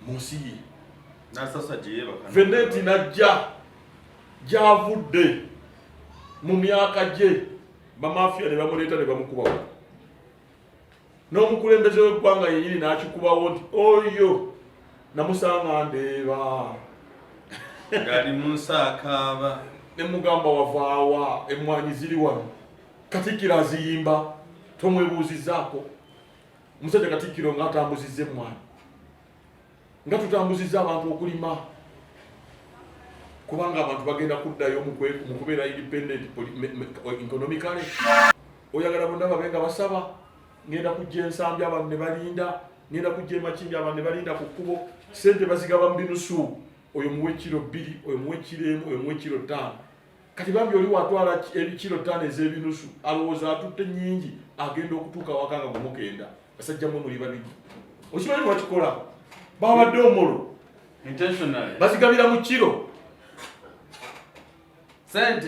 munsi ye nasasa jeba vendeti najja javudde mu myaka gye bamafia ne bamuleeta ne bamukubawo n'omukulembeze w'eggwanga yenyini n'akikubawo nti oyo namusanga ndeeba ngali munsakaaba ne mugamba wavaawa emmwanyi ziri wano Katikkiro aziyimba tomwebuuzizaako omusajja Katikkiro ng'atambuzizza emmwanyi nga tutambuzizza abantu okulima kubanga abantu bagenda kuddayo mu kubeera independent economically oyagala bonna babe nga basaba ngenda kujja ensambi abantu ne balinda ngenda kujja emakindi abantu ne balinda ku kkubo sente bazigaba mu binusu oyo muwe kilo 2 oyo muwe kilo 1 oyo muwe kilo 5 kati bambi oli watwala kilo 5 ez'ebinusu alowooza atutte nnyingi agenda okutuuka wakanga gumukenda basajja mwe muli babiri okimanyi lwakikola babadde omolo intentionally bazigabira mu kilo sente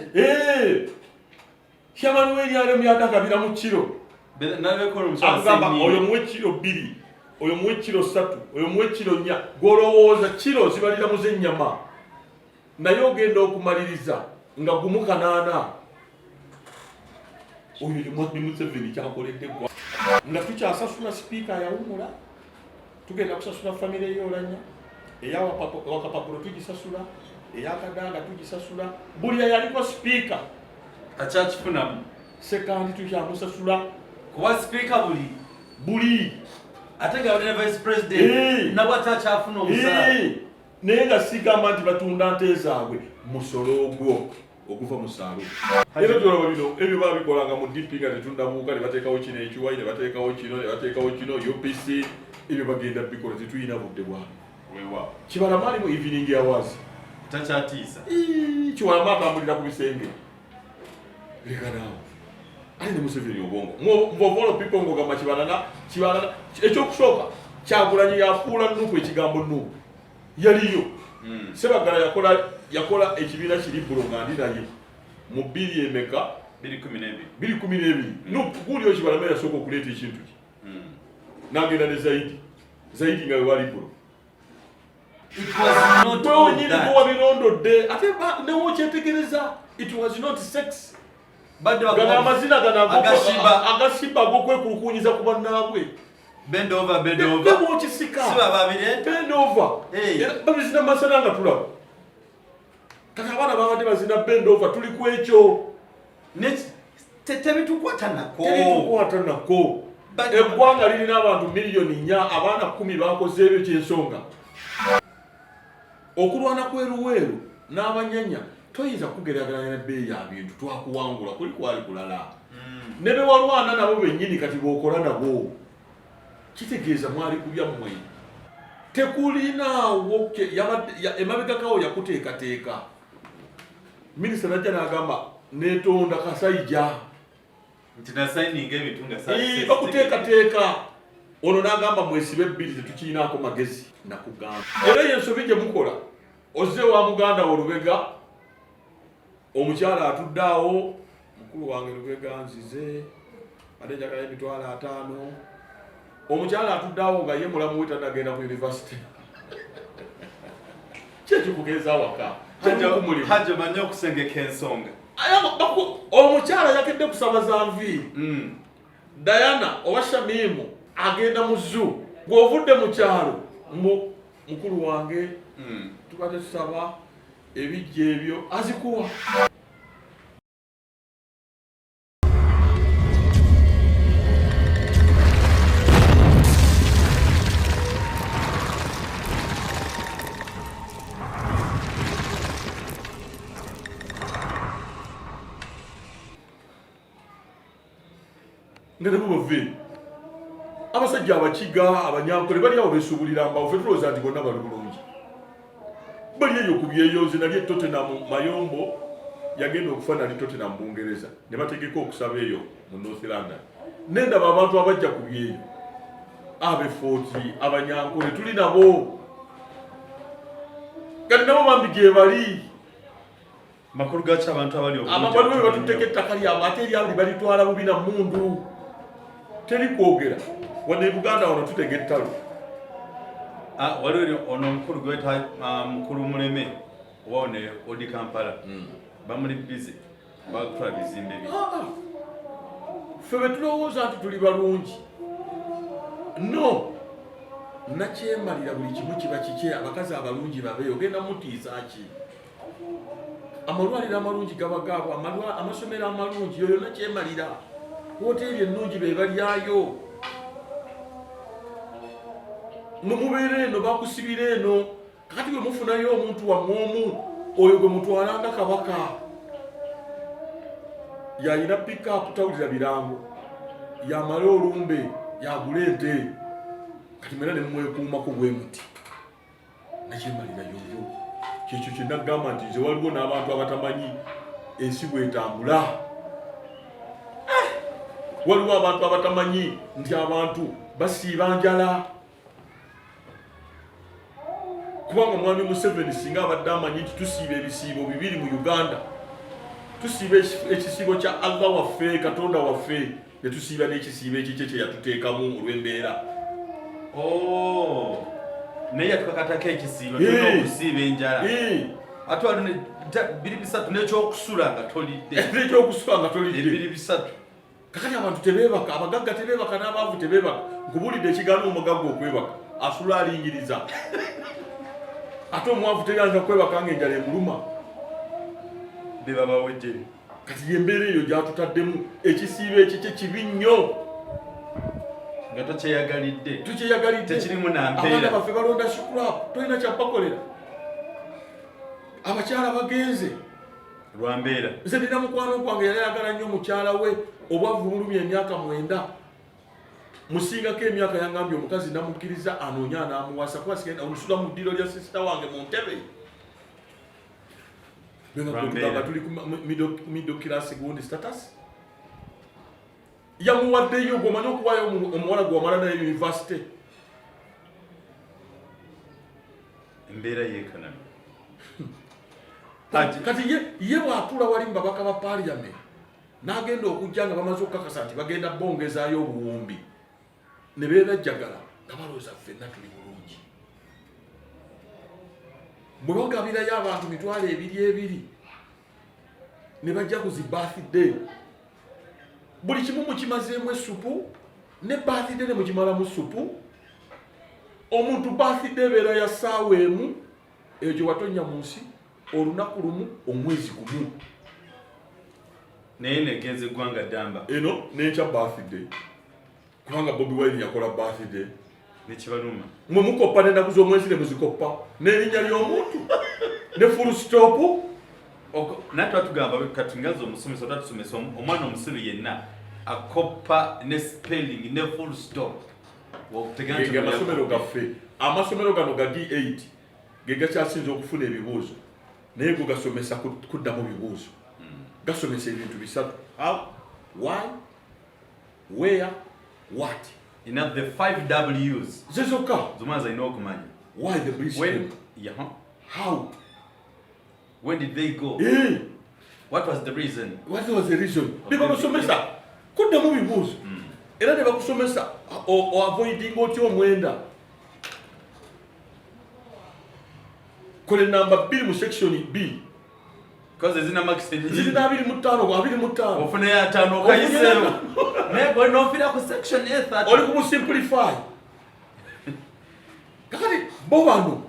Kyamanueli myadagabira mu kilo agamba oyo muwe kilo 2 oyo muwe kilo 3 oyo muwe kilo 4 golowooza kilo zibalira mu z'ennyama naye ogenda okumaliriza nga gumu 8 oyo Mwami Museveni kyakoledde gwa nga tukyasasula sipiika yawumula tugenda kusasula famire y'Olanya eyawakapapulo tugisasula eyakadanga tugisasula buli yaliko sipiika akyakifunamu sekandi tukyamusasula kuba sipiika buli ate nga balina vice president nabwe atakyafuna omusaala naye nga sigamba nti batunda nte zaabwe musolo ogwo okuva mu saalo era gyolaba bino ebyo babikolanga mu DP nga tetundabuuka ne bateekawo kino ekiwayi ne bateekawo kino ne bateekawo kino UPC ebyo bagenda bikola tetulina budde bwabwe Kibalama ali mu evening hours takyatiisa Kibalama atambulira ku bisenge lekanaawo ali ne Museveni obwongo mvovolo people ngogamba Kibalama ekyokusooka Kyagulanyi yafuula Nuupu ekigambo Nuupu yaliyo Sebagala yakola ekibiina kiri bulonga ndi naye mu 2 emeka 2012 Nuupu guli Kibalama yasooka okuleeta ekintu ki n'agenda ne Zaidi nga wali bulo ate newo kyetegereza it was not sex gana amazina gana agashiba ag'okwekulukunyiza ku bannaabwe bend over kisika bend over babizina masana nga tulaba kati abaana babadde bazina bend over tuli ku ekyo tebitukwata nako eggwanga lirina abantu miliyoni 4 abaana 10 bakoze ebyo kyensonga okulwana kweruweeru n'abanyanya toyinza kugeraganya nebbeeyi ya bintu twakuwangula kuli kwali kulala ne be walwana nabo bennyini kati b'okola nabo kitegeeza mwali kubya mmwe tekulinawo emabegakawo yakuteekateeka minisita najja n'agamba neetonda Kasayija nti nasaininga ebintu nga bakuteekateeka ono n'agamba mwesibe 2 tetukirinaako magezi nakugamba era yensobi gye mukola ozze wa muganda wo Lubega omukyala atudde awo mukulu wange Lubega nzize ate njagala $5,000 omukyala atudde awo nga ye mulamu we tanagenda ku university kyekikugeza waka hajjo manyi okusengeka ensonga omukyala yakedde kusaba za nviiri Diana oba Shamimu agenda mu zoo ng'ovudde mu kyalo mukulu wange tubadde tusaba ebijja ebyo azikuwa nga nebubaveni abasajja abakiga abanyankole bali awo besuubulira mbawo fe tulowooza nti bonna bali bulungi bali eyo ku byeyonze nali e Tottenham Mayombo yagenda okufa nali Tottenham Bungereza ne bategeka okusaba eyo mu North London nendaba abantu abajja ku byeyo abefooti abanyankole tuli nabo kati nabo bambi gye bali makulu gacha abantu abali abali we batuteeka ettaka lyabwe ate eryabwe balitwala bubi na mundu teri kwogera wadde Buganda wano tutega ettalo waliwo ono mukulu gweta mukulu muleme wone odi Kampala bamuli busy bakutwala bizimbe bi ffe betulowooza nti tuli balungi no Nakyemalira buli kimu kiba kike abakazi abalungi babe ogenda mutiisa ki amalwaliro amalungi gaba gaabo amasomero amalungi yoyo Nakyemalira hoteri ennungi be balyayo nomubeera eno bakusibira eno kakati bwe mufunayo omuntu wamwomu oyo gwe mutwalanga kabaka yayina pickup tawulira birango yamala olumbe yagula ente kati mwena ne mumwekuumako bwe muti Nakyemalira yoyo kyekyo kye nagamba nti nze waliwo n'abantu abatamanyi ensi bwetambula waliwo abantu abatamanyi nti abantu basiiba njala kubanga mwami Museveni singa abadde amanyi nti tusiiba ebisiibo bibiri mu Uganda tusiiba ekisiibo kya Allah waffe Katonda waffe ne tusiiba n'ekisiibo ekikye kye yatuteekamu olw'embeera naye yatukakatako ekisiibo tulina okusiiba enjala ate waliwo biri bisatu n'ekyokusula nga tolidde ebiri bisatu kakati abantu tebeebaka abagagga tebeebaka n'abaavu tebeebaka nkubulidde ekigaana omugagga okwebaka asula alingiriza ate omwavu teryanza kwebaka ng'enjala emuluma bebabawejjere kati yembeera eyo gyatutaddemu ekisiibo ekikye kibi nnyo nga tokyeyagalidde tekirimu nambeera abaana baffe balonda shukurap tolina kyabakolera abakyala bagenze lwambeera nze nina mukwano gwange yali ayagala nnyo mukyala we obwavu bulumya emyaka 9 musingako emyaka yangambye omukazi namukkiriza anoonya anamuwasa kubasigenda olusula mu ddiro lya sisita wange mu ntebe tugamba tuli ku middle class gundi status yamuwaddeyo gwomanyi okuwayo omuwala gwamala naye university embeera yeekanana kati ye bw'atuula wali mu babaka ba parliament n'agenda okujja nga bamaze okukakasa nti bagenda bongezaayo obuwumbi ne beebajjagala nga balowooza ffenna tuli bulungi bwe bagabirayo abantu 200 ne bajja ku zi birthday buli kimu mukimazeemu essupu ne birthday ne mukimalamu ssupu omuntu birthday ebeera ya ssaawa emu eyo gye watonya mu nsi olunaku lumu omwezi gumu naye negenze eggwanga ddamba eno n'enkya birthday kubanga Bobi Wine yakola birthday nekibaluma mwe mukoppa n'ennaku z'omwezi ne muzikoppa n'erinnya ly'omuntu ne full stop naye twatugamba katungaza omusomesa otatusomesa omwana omusiru yenna akoppa ne spelling ne full stop amasomero gaffe amasomero gano ga D8 ge gakyasinza okufuna ebibuuzo naye go gasomesa kuddamu bibuuzo gasomesa ebintu bisatu how why where what enough the 5 W's zezokka zomaza ino okumanya why the British when how when did they go what was the reason bibabasomesa kuddamu bibuuzo era ne bakusomesa avoiding otya omwenda kole namba 2 mu section B because zina max zina 25 ofune ya 5 okayiseewo nego nofira ku section A30 oli ku simplify kakati bo bano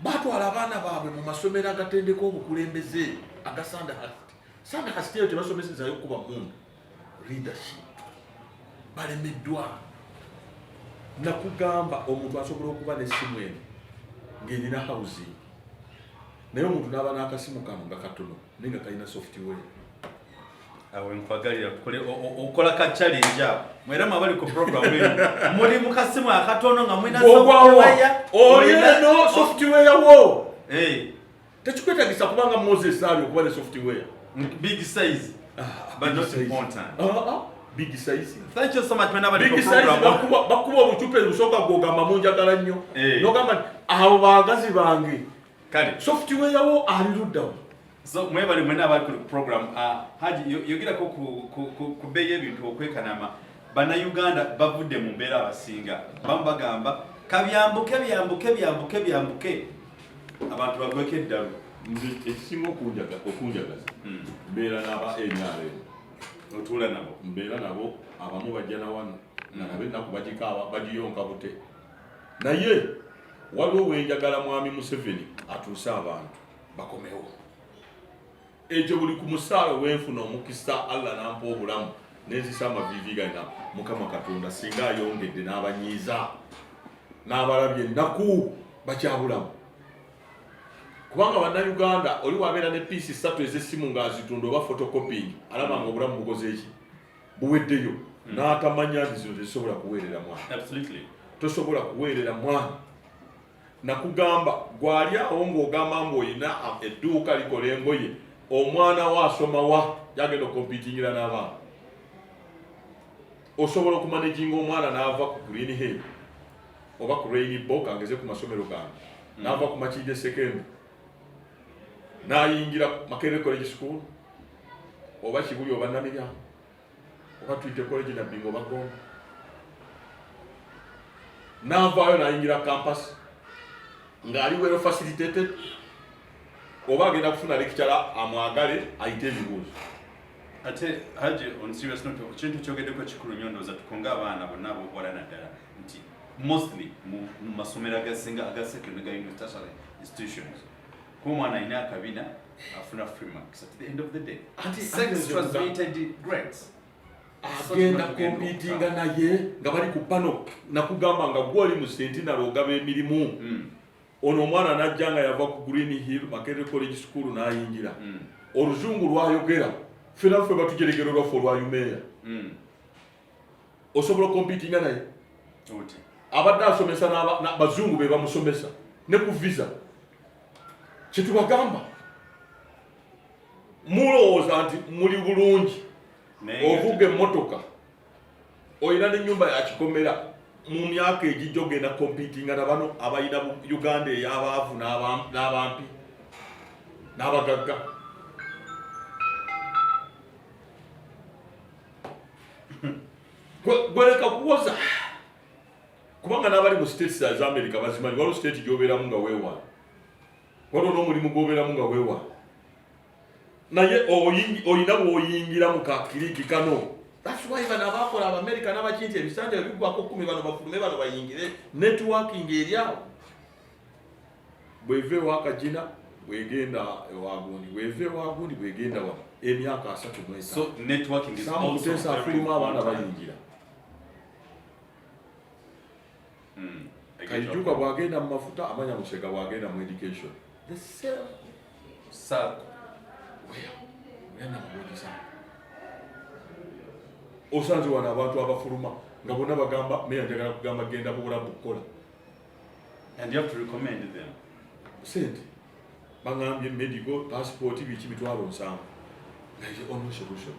batwala abaana baabwe mu masomero agatendeka obukulembeze agasanda sanda kasiteyo tebasomesezaayo kuba mundu leadership balemeddwa nakugamba omuntu asobola okuba n'essimu eno ng'erina housing naye omuntu n'aba n'akasimu kano nga katono naye nga kalina software awe nkwagalira okola ka challenge awo mwera mwabali ku program muli mu kasimu akatono nga mwina software olino software wo tekikwetagisa kubanga Moses ali okuba ne software big size but not important big size thank you so much mwena bali ku program bakuba obucupa ebusooka gwogamba munjagala nnyo nogamba abo baagazi bange kale software yawo ali luddawo so mwebali mwena bali ku program haji yogirako ku beeyi ebintu okwekanama bannayuganda bavudde mu mbeera abasinga bamu bagamba kabyambuke abantu bagweke eddalu ekisinga okunjagaza mbeera n'aba NRM otuula nabo mbeera nabo abamu bajja na wano nabe ennaku bagikaaba bagiyonka bute naye waliwo wenjagala mwami Museveni atuuse abantu bakomewo ekyo buli ku musaala wenfuna omukisa Allah nampa obulamu nezisa amaviviganya Mukama Katonda singa ayongedde n'abanyiiza n'abalabye ennaku bakyabulamu kubanga bannayuganda oli wabeera ne piisi 3 ez'essimu ng'azitunda oba photocopying alaba nga obulamu bukoze eki buweddeyo n'atamanya nti zino tezisobola kuweerera mwana tosobola kuweerera mwana nakugamba gwali awo ng'ogamba ng'olina edduuka likola engoye omwana wa asoma wa yagenda okompitingira n'abaana osobola okumanaginga omwana n'ava ku Green Hill oba ku Rainbow angeze ku masomero gange n'ava ku Makinde Secondary n'ayingira Makerere College School oba Kibuli oba Namiryango oba Twite College na Bingo oba Gombe n'avaayo n'ayingira campus ng'ali well facilitated oba agenda kufuna lecturer amwagale ayite ebibuuzo. Ate Haji, on serious note, ekintu kyogeddeko kikulu nnyo ndowooza tukonga abaana bonna ab'obuwala naddala nti mostly mu masomero agasinga aga secondary tertiary institutions kuba omwana alina akabina afuna free marks at the end of the day. Sex transmitted grades. Agenda competinga naye nga bali ku pano nakugamba nga gwoli mu sentinel ogaba emirimu ono omwana najja nga yava ku Green Hill Makerere College School n'ayingira oluzungu lwayogera fena ffe batujeregera olwaffe olwayumeeya osobola competinga naye abadde asomesa n'abazungu be bamusomesa ne ku visa kyetubagamba mulowooza nti muli bulungi ovuga emmotoka olina n'ennyumba yakikomera mu myaka egijja ogenda competinga na bano abayina Uganda ey'abaavu n'abampi n'abagagga gweleka kuwoza kubanga n'abali mu states za America bazimanyi waliwo state gy'obeeramu nga weewaana waliwo n'omulimu gw'obeeramu nga weewaana naye olina bw'oyingira mu kakiriki kano. That's why bano abakola Abamerika n'abakinti ebisanja bigwako 10 bano bafulume bano bayingire networking eri awo bweve wakajina bwegenda ewagundi bweve ewagundi bwegenda wa emyaka 3 so networking is also very important. Abaana bayingira kayijuka bwagenda mu mafuta amanya Musega bwagenda mu education the same circle osanze wana abantu abafuluma nga bonna bagamba meya njagala kugamba genda bulamu kukola and you have to recommend them sente bangambye medical passport biki mitwalo 7 nga is only solution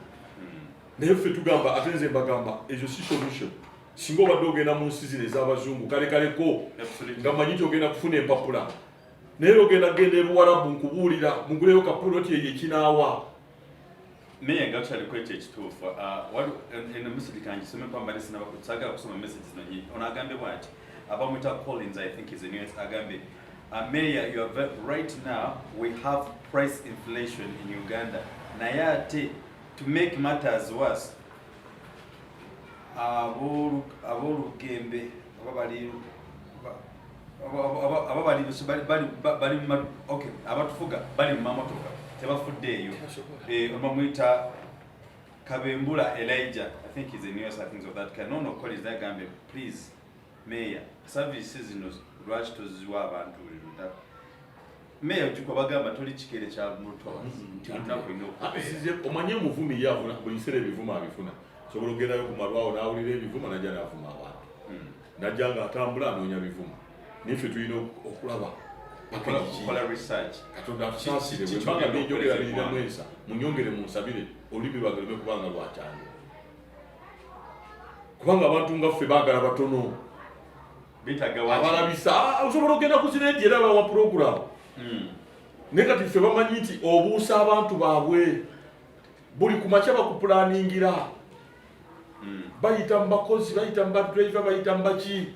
naye ffe tugamba ate nze mbagamba ezo si solution singa obadde ogenda mu nsi zino ez'abazungu kalekaleko nga manyi ogenda kufuna empapula naye ogenda genda ebuwarabu nkubuulira muguleyo kapuloti eyo ekinaawa Meya actually kwete ekituufu eno message kangisome pambale sinabakutsaga kusoma messages nonyi onagambe bwati abamwita Collins I think is the newest agambe Mayor, you are right now we have price inflation in Uganda naye ate to make matters worse abolugembe abatufuga bali mu mamotoka tebafuddeeyo omamwita Kabembula Elijah I think he's the newest things of that kind no college that gambe please Mayor services zino lwaki toziwa abantu buli Mayor tuko bagamba toli kikere kya muto nti unako ino omanye muvumi yavuna kulisere bivuma abifuna sobola ogenda ku malwawo n'awulira ebivuma najja n'avuma abantu najja nga atambula anoonya bivuma nife tulina okulaba kola research Katonda atusaasire bwe mbanga by'enjogera birina mwesa munyongere munsabire olulimi lwagaleme kubanga lwakyanga kubanga abantu nga ffe baagala batono abalabisa osobola ogenda ku ziredi era bawa program naye kati ffe bamanyi nti obuusa abantu baabwe buli ku makya bakupulaningira bayita mu bakozi bayita mu badriver bayita mu baki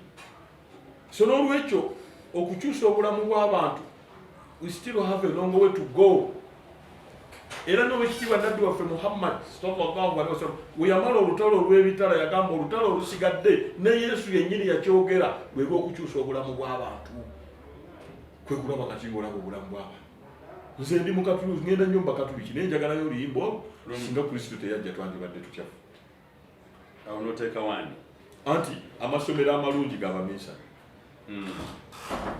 so n'olwekyo okukyusa obulamu bw'abantu we still have a long way to go. Era n'owekitiibwa nnabbi waffe Muhammad sallallahu alaihi wasallam we yamala olutalo olw'ebitala yagamba olutalo olusigadde ne Yesu yennyini yakyogera lwe lw'okukyusa obulamu bw'abantu. Kwe kulaba kati ng'olaba obulamu bw'abantu. Nze ndi mukatuliki ngenda nnyo bakatuliki naye njagalayo oluyimbo singa Kristo teyajja twandibadde tutya. Awunoteeka wani Anti amasomero amalungi g'abaminsani.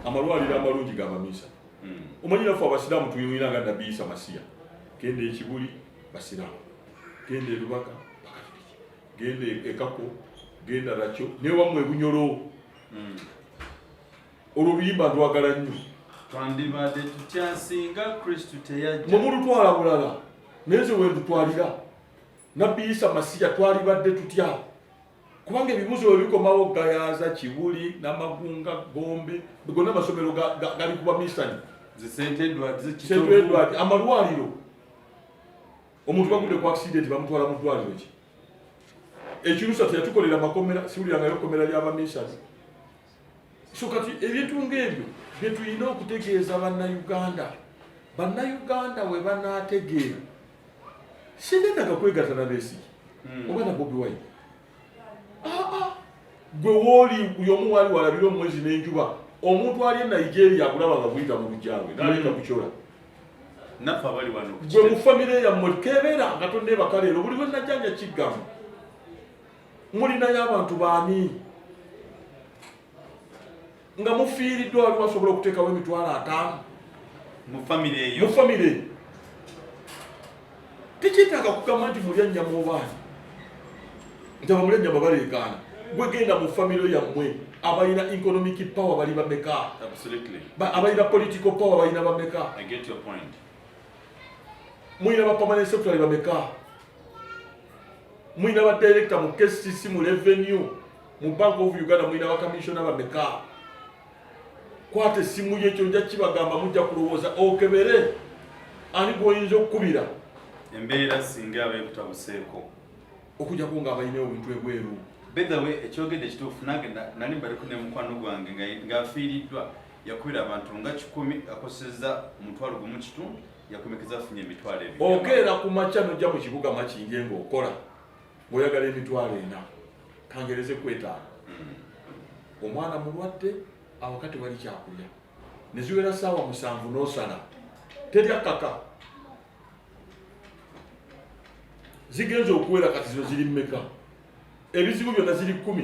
Amalwaliro amalungi g'abaminsani. Omanyi naffe abasiraamu tuyingira nga Nabbi Isa Masiya. Genda ekibuli basiraamu. Genda Lubaka bakatuliki. Genda Ekako, genda Rakyo, n'ewammwe Bunyolo. Olwo oluyimba ndwagala nnyo. Twandibadde tutya singa Kristo teyajja. Mwe mulutwala bulala. Neze we ndutwalira. Nabbi Isa Masiya twalibadde tutya. Kubanga ebibuzo bwe bikomawo Gayaza, Kibuli, Namagunga, Gombe, gonna amasomero gali kuba misani. St. Edward, amalwaliro. Omuntu bagudde ku accident bamutwala mu ddwaliro ki? Ekirusa teyatukolera makomera, siwulirangayo komera ly'abamisani. So kati ebintu ng'ebyo bye tulina okutegeeza bannayuganda. Bannayuganda we banaategeera. Sinendaga kwegatta na Besigye. Oba na Bobi Wine. Gwe wooli y'omu waali walabira omwezi n'enjuba. Omuntu ali e Nigeria akulaba nga buyita mu lujjangwe n'aleka kukyora. Naffe abali wano. Gwe mu famire yammwe kebeera nga tonne bakaleero buli bwe najjanja kiggamu. Mulinayo abantu baani? Nga mufiiriddwa wali wasobola okuteekawo emitwalo 5 mu famire eyo. Mu famire. Tekyetaaga kugamba nti Mulyanyama obaani. Nti Mulyanyama baleekaana. Gwe genda mu famire yammwe abalina economic power bali bameka. Absolutely. Abalina political power balina bameka. I get your point. Mulina ba permanent secretary bameka. Mulina ba director mu KCC mu revenue mu Bank of Uganda mulina ba commissioner bameka. Kwate essimu y'ekyo nja kibagamba mujja kulowooza okebere ani gwoyinza okukubira. Embeera singa abeekutabuseeko. Okujjako nga abalina obintu ebweru. By the way, ekyogedde ekituufu nange nali mbaliko ne mukwano gwange ng'afiiriddwa yakubira abantu nga 10 akosezza omutwalo gumu kitundu yakomekeza afunye emitwalo ebyo. Okeera ku makya n'ojja mu kibuga Makinge ng'okola ng'oyagala emitwalo 4 kangereze kwetaano. Omwana mulwadde awakati wali kyakulya ne ziwera ssaawa 7 n'osala terya kaka zigenza okuwera kati zino ziri mmeka. Ebizibu byonna ziri 10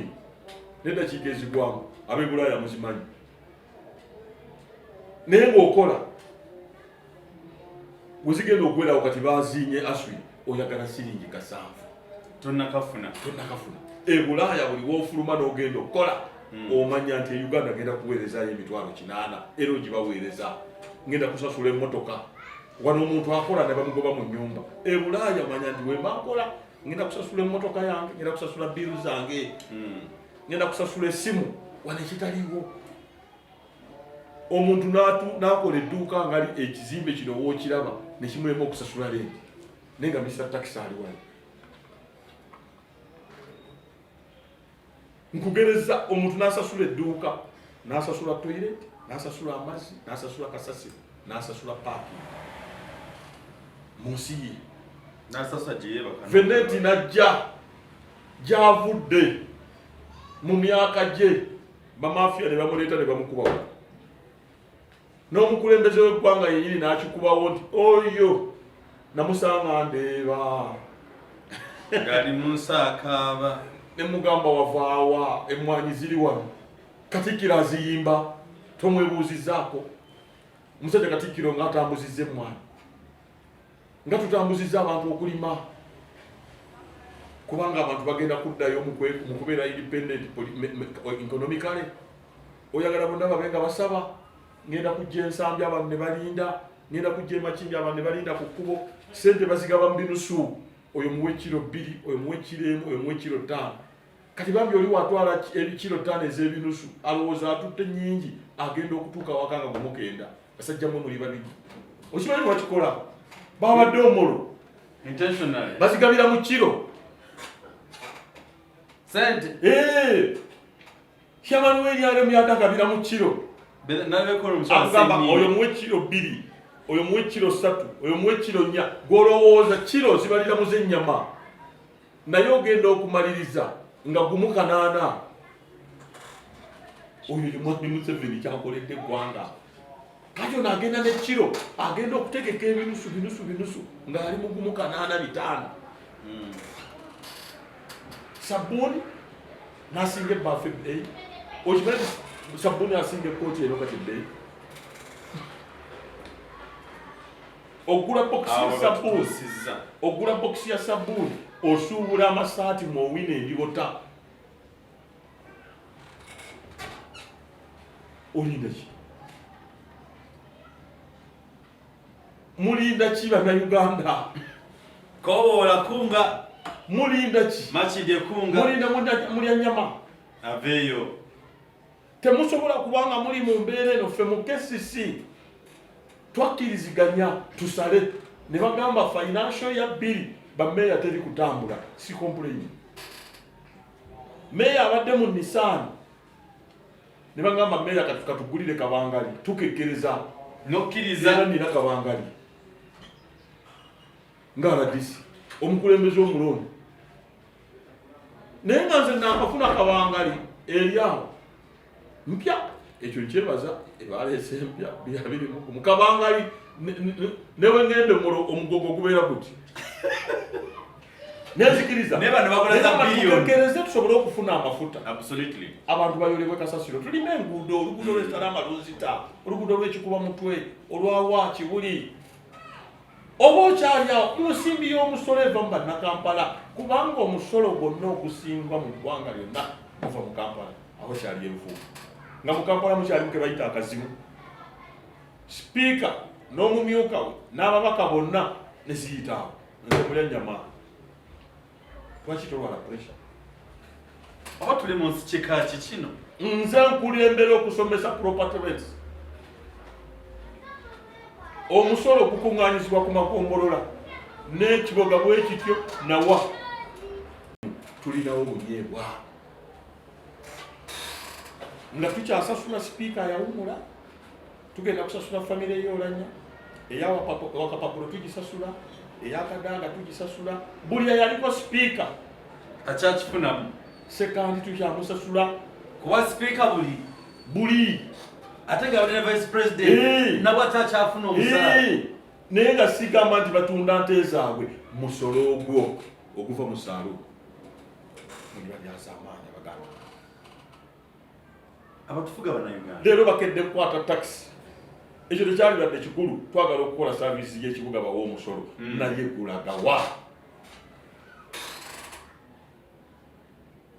n'eddakiika ezigwamu ab'Ebulaaya muzimanyi. Naye ng'okola we zigenda okuwerawo kati baziinye aswi oyagala siringi 7 tonnakafuna. Ebulaaya buli woofuluma n'ogenda okukola omanya nti Uganda agenda kuweerezayo emitwalo 8 era ogibaweereza. Ngenda kusasula emmotoka wano omuntu akola ne bamugoba mu nnyumba. Ebulaaya manya nti we mbakola ngenda kusasula emmotoka yange, ngenda kusasula biru zange, ngenda kusasula essimu wano ekitaliwo. Omuntu n'akola edduuka ngali ekizimbe kino wookiraba ne kimulema okusasula lendi naye nga Mr. Tax ali wano. Nkugereza omuntu n'asasula edduuka, n'asasula toilet, n'asasula amazzi, n'asasula kasasiro, n'asasula parking mu nsi ye. N'asasula gye yeebaka. Veneti najja gy'avudde mu myaka gye bamafiya ne bamuleeta ne bamukubawo. N'omukulembeze w'eggwanga yenyini n'akikubawo nti oyo namusanga ndeeba ngali mu nsi akaaba. Ne mugamba wavaawa emmwanyi ziri wano. Katikkiro aziyimba tomwebuuzizaako. Omusajja Katikkiro ng'atambuzizza emmwanyi nga tutambuzizza abantu okulima. Kubanga abantu bagenda kuddayo mu kubeera independent economically. Oyagala bonna babe nga basaba. Ngenda kujja ensambi abantu ne balinda. Ngenda kujja emakindi abantu ne balinda ku kkubo. Ssente bazigaba mu binusu. Oyo muwe kilo 2, oyo muwe kilo 1, oyo muwe kilo 5. Kati bambi oli watwala kilo 5 ez'ebinusu alowooza atutte nnyingi agenda okutuuka waka nga gumugenda. Basajja mwe muli babiri. Okimanyi mwakikola? Babadde omolo. Intentionally. Bazigabira mu kilo. Sente. Chairman we yale myataka bila mu kiro. Nabe ko omusajja. Agamba oyo muwe kiro 2, oyo muwe kiro 3, oyo muwe kiro 4. Golowooza kiro zibalira muze nnyama. Naye ogenda okumaliriza nga gumu 8. Oyo ye mwami Museveni kyakoledde eggwanga. Kajo nagenda ne kiro, agenda okutegeka ebinusu nga ali mu gumu 8 5. Sabuni nasinga ebbafu ebbeeyi. Okimanyi sabuni asinga ekkooti eno kati ebbeeyi. Ogula bokisi ya sabuni osuubula amasaati mu owino endiwota. Olinda ki? Mulinda ki bannayuganda? Kobola kunga. Mulinda ki? Machide kunga. Mulinda Mulyanyama. Aveyo. Temusobola kubanga muli mu mbeera eno ffe mu KCC twakkiriziganya tusale ne bagamba financial ya bill bammeeya teri kutambula. Si complain. Meeya abadde mu Nissan ne bagamba meeya katugulire kabangali tukekkereza nokkiriza nina kabangali ng'aladisi omukulembeze omulonde naye nga nze nakafuna kabangali eri awo mpya ekyo nkyebaza ebaleese empya byabiri mu kabangali newe ngende omugogo gubeera guti nezikiriza tukekkereze tusobole okufuna amafuta. Absolutely. Abantu bayolebwe kasasiro tulina enguudo oluguudo lw'essalama luzita oluguudo lw'ekikuba mutwe olwawa kibuli oba okyali awo musimbi y'omusolo eva mu bannakampala kubanga omusolo gwonna ogusimbwa mu ggwanga lyonna guva mu Kampala aho kyali enfuufu nga mu Kampala mukyalimu ke bayita akazimu. Sipiika n'omumyuka we n'ababaka bonna ne ziyita awo nze Mulyanyama. Lwaki tolwala pressure? Oba tuli mu kika kino? Nze nkulembera okusomesa property rates. Omusolo gukungaanyizibwa ku makombolola n'ekiboga bwe kityo nawa tulinawo bunyeebwa nga tukyasasula sipiika yawumula tugenda kusasula famire ey'Olanya eyawakapapulo tugisasula eyakadanga tugisasula buli yaliko sipiika akyakifunamu sekandi tukyamusasula kuba sipiika buli ate nga balina vice president nabwe atakyafuna omusala naye nga sigamba nti batunda nte zaabwe musolo ogwo oguva mu saalo mulibadyaza amaanyi abaganda abatufuga bannayuganda leero bakedde kukwata taxi. Ekyo tekyalibadde kikulu twagala okukola saavisi y'ekibuga bawa omusolo naye gulagawa.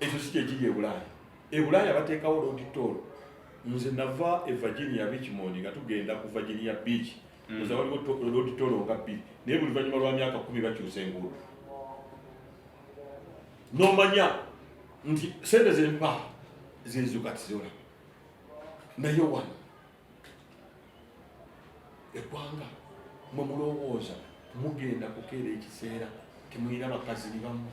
Ekyo si kyekiri e Bulaaya. E Bulaaya bateekawo looditoolo. Nze nava e Virginia Richmond nga tugenda ku Virginia Beach. Nze waliwo looditoolo nga 2 naye buli luvannyuma lwa myaka 10 bakyusa enguudo. N'omanya nti sente zempa zezuka tizola naye wano eggwanga mwe mulowooza mugenda kukeera ekiseera temulina bakazi ni bamu.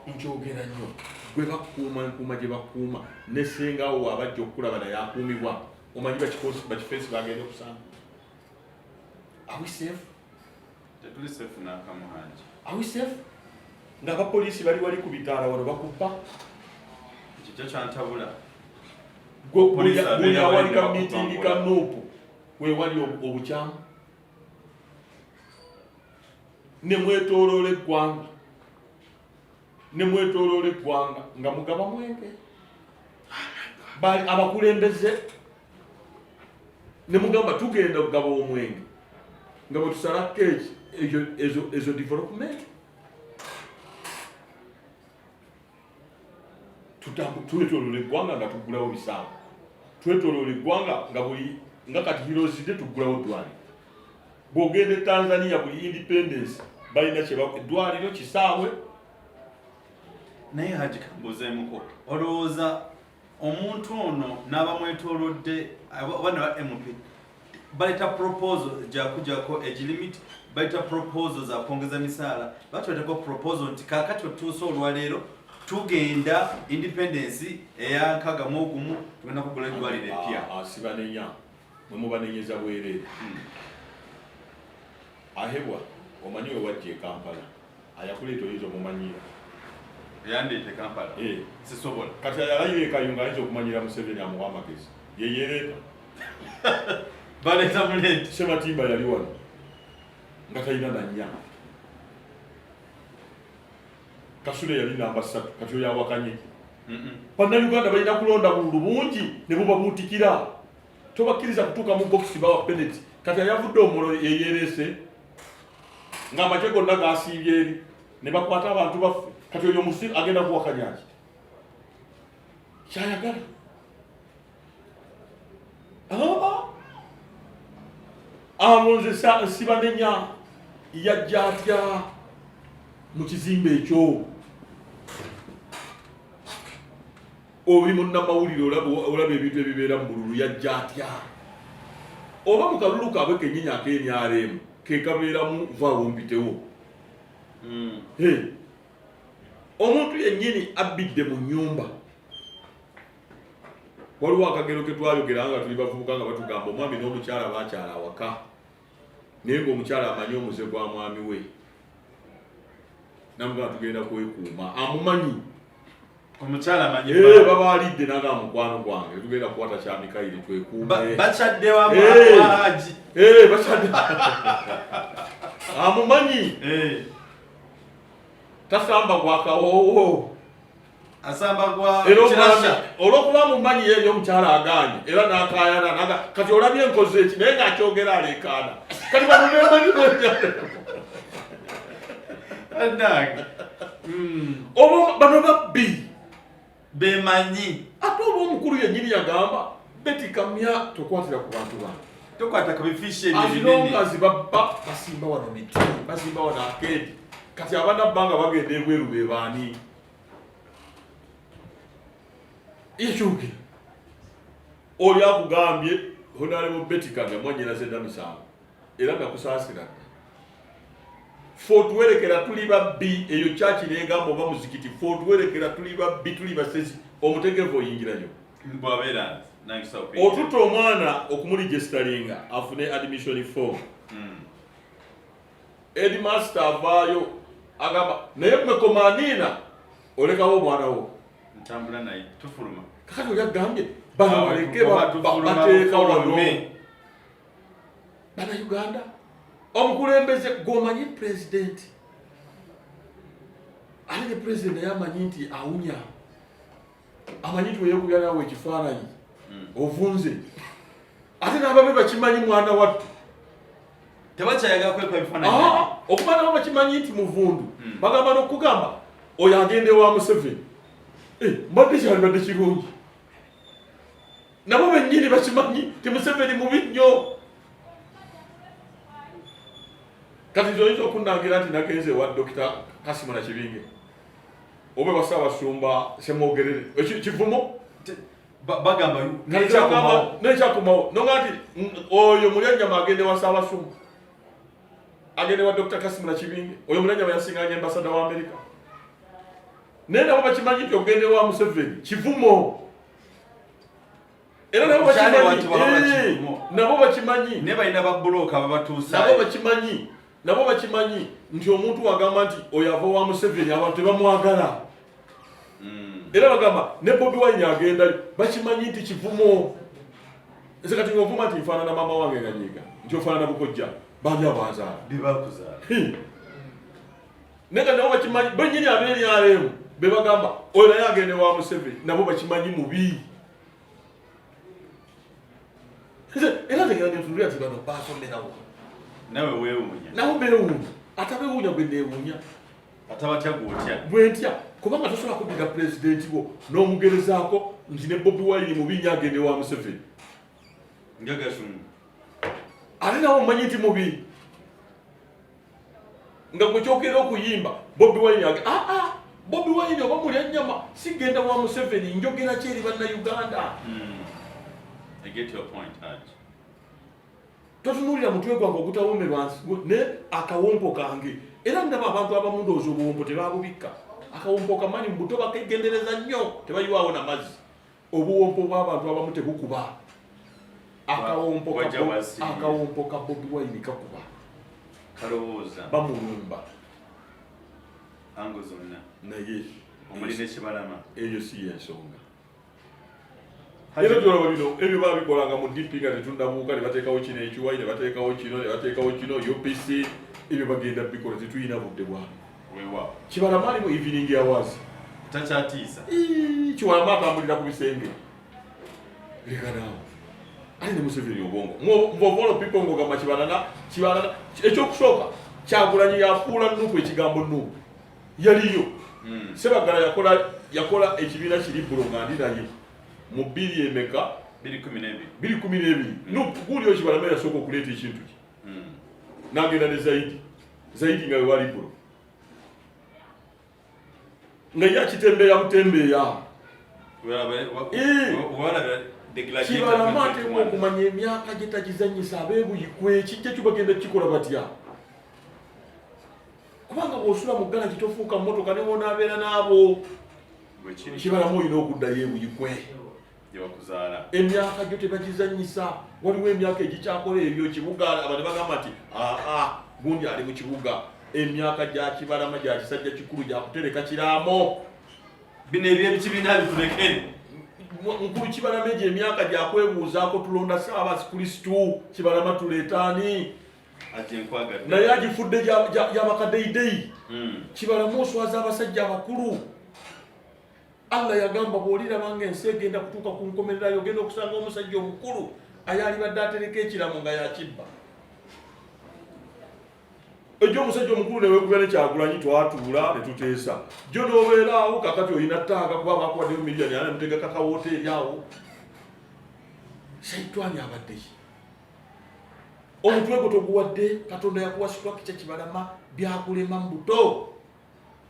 Nkyogera nnyo gwe bakuuma nkuuma gye bakuuma ne sengawo abajja okukulaba naye akuumibwa omanyi bakifensi bagenda okusanga. Are we safe? Tetuli safe n'akamuhanji. Are we safe? Nga abapoliisi bali wali ku bitaala wano bakubba. Ekyo kyantabula. Buli awali ka miitingi ka Nuupu wewali obukyamu ne mwetooloola eggwanga nga mugaba mwenge abakulembeze ne mugamba tugenda okugaba omwenge nga bwe tusalako ezo development twetoloola eggwanga nga tugulawo bisaawe twetoloola eggwanga nga buli nga kati hirozide tugulawo ddwaliro. Bw'ogenda e Tanzania buli independence balina eddwaliro kisaawe. Naye Haji kambuzeemuko olowooza omuntu ono n'abamwetoolodde abaana ba MP baleta proposal gyakujjako age limit, baleta proposal za kwongeza misaala, batweteko proposal nti kaakati otuusa olwaleero tugenda independence eya nkaga mu gumu tugenda kugula eddwaliro eppya. Sibanenya mwe mubanenyeza bwerere. Ahebwa omanyi we wajja e Kampala ayakuleeta oyinza omumanyira. Yandeete Kampala. Sisobola. Kati yalayire Kayunga ayinza okumanyira Museveni amuwa amagezi. Ye yereeta. Baleeta muleeti. Sematimba yali wano nga talina na nnya. Kasule yali namba 3 kati oyo awakanye. Bannayuganda balina kulonda bululu bungi ne bubabuutikira. Tobakkiriza kutuuka mu bokisi bawa penalty. Kati ayavudde omulo yeyereese ng'amagye gonna gaasiibye eri ne bakwata abantu baffe. Kati oyo musiru agenda kuwakanya ki? Kyayagala. Nze Sibanenya yajja atya mu kizimbe ekyo. Oli munnamawulire olaba ebintu ebibeera mu bululu yajja atya. Oba mu kalulu kaabwe kennyini ak'enyaremu ke kabeeramu vaawo mpitewo. Omuntu yennyini abbidde mu nnyumba. Waliwo akagero ke twayogera nga tuli bavubuka nga batugamba omwami n'omukyala baakyala awaka. Naye ng'omukyala amanyi omuze gwa mwami we. Namugamba tugenda kwekuuma. Amumanyi. Omukyala amanyi. Babaalidde naga mukwano gwange. Tugenda kukwata kya Mikayiri twekuume. Bakyadde Haji. Bakyadde. Amumanyi. Tasamba gwa kawoowo. Asamba gwa kirasha. Olwokuba mumanyi ye omukyala agaanye era n'akaayana naga kati olabye enkoze eki naye ng'akyogera aleekaana. Kati bamubeemanyi oba bano babbi bemanyi. Ate oba omukulu yennyini yagamba betikamya tokwatira ku bantu bange. Tokwata ku bifishe ebinene. As long as basimba wano miti, basimba wano akeedi. Kati abaana bbanga bagenda ebweru be baani. Ekyuge. Oli akugambye Honorable Betikamya mwanyina zenda misango. Era nakusaasira. Tuwerekera tuli babbi eyo kyaki n'egamba oba muzikiti. Tuwerekera tuli babbi tuli basezi omutegevu oyingirayo. Bwabeera otutta omwana okumuligestaringa afune admission form. Headmaster avaayo agamba naye mmekomanina olekawo omwana wo. Ntambula naye tufuluma. Kakati oyagambye bano baleke bateeka wano. Bana Uganda omukulembeze gwomanyi president ali ne president naye amanyi nti awunya amanyi nti weyekubya nawe ekifaananyi ovunze ate n'ababe bakimanyi mwana wattu tebakyayagala kwekwa ebifaananyi okuba nabo bakimanyi nti muvundu bagamba n'okugamba oyo agende wa Museveni mbadde kyalibadde kirungi nabo bennyini bakimanyi ti Museveni mubi nnyo. Kati zoyinza okunangira nti nagenze wa Dr. Kasimo Nakibinge obe Bassaabasumba Semwogerere kivumo bagamba nekyakomawo nonga nti oyo Mulyanyama agende wa Ssaabasumba agende wa Dr. Kasimo Nakibinge oyo Mulyanyama yasinganye ambasada wa Amerika naye nabo bakimanyi nti ogende wa Museveni kivumo era nabo bakimanyi ne balina babbulooka babatuusa nabo bakimanyi nti omuntu wagamba nti oyo ava wa Museveni abantu tebamwagala. Era bagamba ne Bobi Wine agenda bakimanyi nti kivumo. Nze kati ng'ovuma nti nfaanana maama wange nga nyiga nti ofaanana bukojja bani abanzaala bebakuzaala naye nabo bakimanyi bennyini abeeryaleemu be bagamba oyo naye agende wa Museveni nabo bakimanyi mubi. Era tegera nentunulira nti bano baasomerawo nawe weewuunya nawe beewuunya atabewuunya gwe neewuunya atabatya gwotya bwe ntya kubanga tosobola kubira pulezidenti wo n'omugerezaako nti ne Bobi Wine mubi nnyo agende wa Museveni ngagasumu ate nawe omanyi nti mubi nga gwe kyogera okuyimba Bobi Wine Bobi Wine oba Mulyanyama sigenda wa Museveni njogera ki eri bannayuganda. I get your point, Haj. Totunulira mutwe gwange ogutawoomerwa ne akawompo kange era ndaba abantu abamu ndowooza obuwompo tebabubikka akawompo kamanyi mbuto bakegendereza nnyo tebayiwaawo namazzi obuwompo bw'abantu abamu tebukuba akawompo ka Bobi Wine kakuba kalowooza bamulumba ango zonna naye omulina ekibalama eyo si yensonga era gyolaba bino ebyo babikolanga mu DP nga tetundabuuka ne bateekawo kino ekiwayi ne bateekawo kino UPC ebyo bagenda bikola tetuyina budde bwabyo Kibalama ali mu evening hours takyatiisa Kibalama atambulira ku bisenge lekanaawo ali ne Museveni obwongo mvovolo people ngogamba Kibalama ekyokusooka Kyagulanyi yafuula Nuupu ekigambo Nuupu yaliyo Sebagala yakola ekibiina kiri bulonga ndi naye mu 2 emeka 2012 Nuupu guliyo Kibalama yasooka okuleeta ekintu ki n'agenda ne Zaidi nga wewali bulo nga yakitembeya mutembeya Kibalama ateekwa okumanya emyaka gye tagizannyisa abeebuyikwe kijja kibagenda kikola batya kubanga bw'osula mu ggana kitofuuka mmotoka ne wonaabeera n'abo Kibalama olina okuddayo ebuyikwe emyaka gyo tebagizannyisa waliwo emyaka egikyakola ebyo kibuga abantu bagamba nti gundi ali mu kibuga emyaka gya Kibalama gya kisajja kikulu gya kutereka kiraamo bino ebyebikibiina bitulekere nkulu Kibalama egyo emyaka gya kwebuuzaako tulonda Ssaabasi Kristu Kibalama tuleetaani naye agifudde gy'abakadeideyi Kibalama oswaza abasajja abakulu Allah yagamba bw'olirabanga ensi egenda kutuuka ku nkomerera yogenda okusanga omusajja omukulu ayalibadde atereka ekiramu nga yakibba ejjo omusajja omukulu neweekubya ne Kyagulanyi twatuula ne tuteesa jjo n'obeeraawo kakati olina ttanga kuba bakuwaddeyo miliyoni ana mutegeka kawoteeri awo Saitwani abaddeyi omutwe gwo toguwadde Katonda yakuwa sitwaki Kibalama byakulema mbuto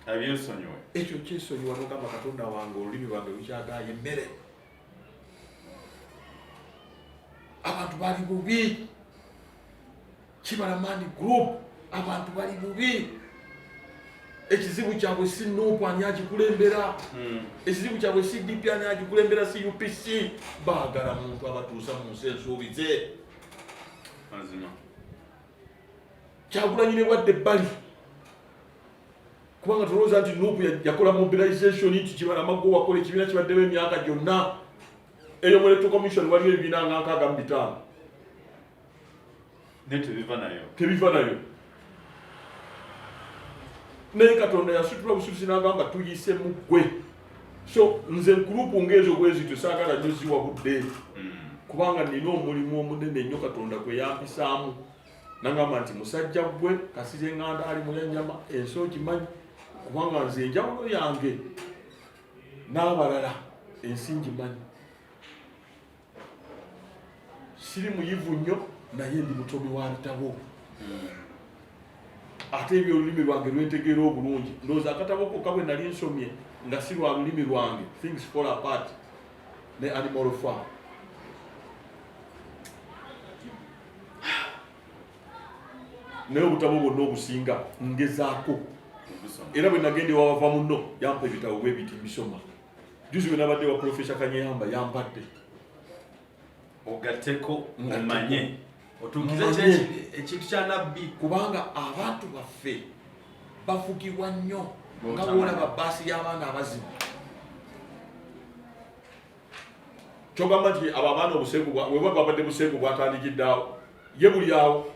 abyesonyiwe ekyo kyesonyiwa n'ogamba Katonda wange olulimi lwange lukyagaayo emmere abantu bali bubi Kibalama group abantu bali bubi ekizibu kyabwe si Nuupu ani agikulembera ekizibu kyabwe si DP ani agikulembera si UPC baagala muntu abatuusa mu nsi ensuubize Kyagulanyi ne wadde ebbali kubanga tulowooza nti Nuupu yakola mobilization nti Kibalama gwe wakola ekibiina kibaddewo emyaka gyonna eyo mu Electoral Commission waliwo ebibiina nga 65 tebiva nayo naye Katonda yasitula busuubuzi n'agamba tuyise mu ggwe so nze gurupu ng'ezo bwezityo saagala nnyo ziwa budde kubanga nina omulimu omunene ennyo Katonda gwe yampisaamu nagamba nti musajja ggwe Kasirye Nganda ali Mulyanyama ensi ogimanyi kubanga nze enjawulo yange n'abalala ensi ngimanyi siri muyivu nnyo naye ndi mutomi wa bitabo ate ebyo olulimi lwange lwentegeera obulungi ndowooza akatabo kokka bwe nali nsomye nga si lwa lulimi lwange Things Fall Apart ne Animal Farm naye obutabo bwonna obusinga ngezaako era bwe nagende wawava muno yampa ebitabo bwe biti mbisoma juzi bwe nabadde wa Professor Kanyeyamba yampadde ogateko omanye otuukize ekintu kya nabbi kubanga abantu baffe bafugibwa nnyo nga bwolaba baasi y'abaana abazibu kyogamba nti abo abaana obusengu webwa babadde busengu bwatandikiddeawo ye buli awo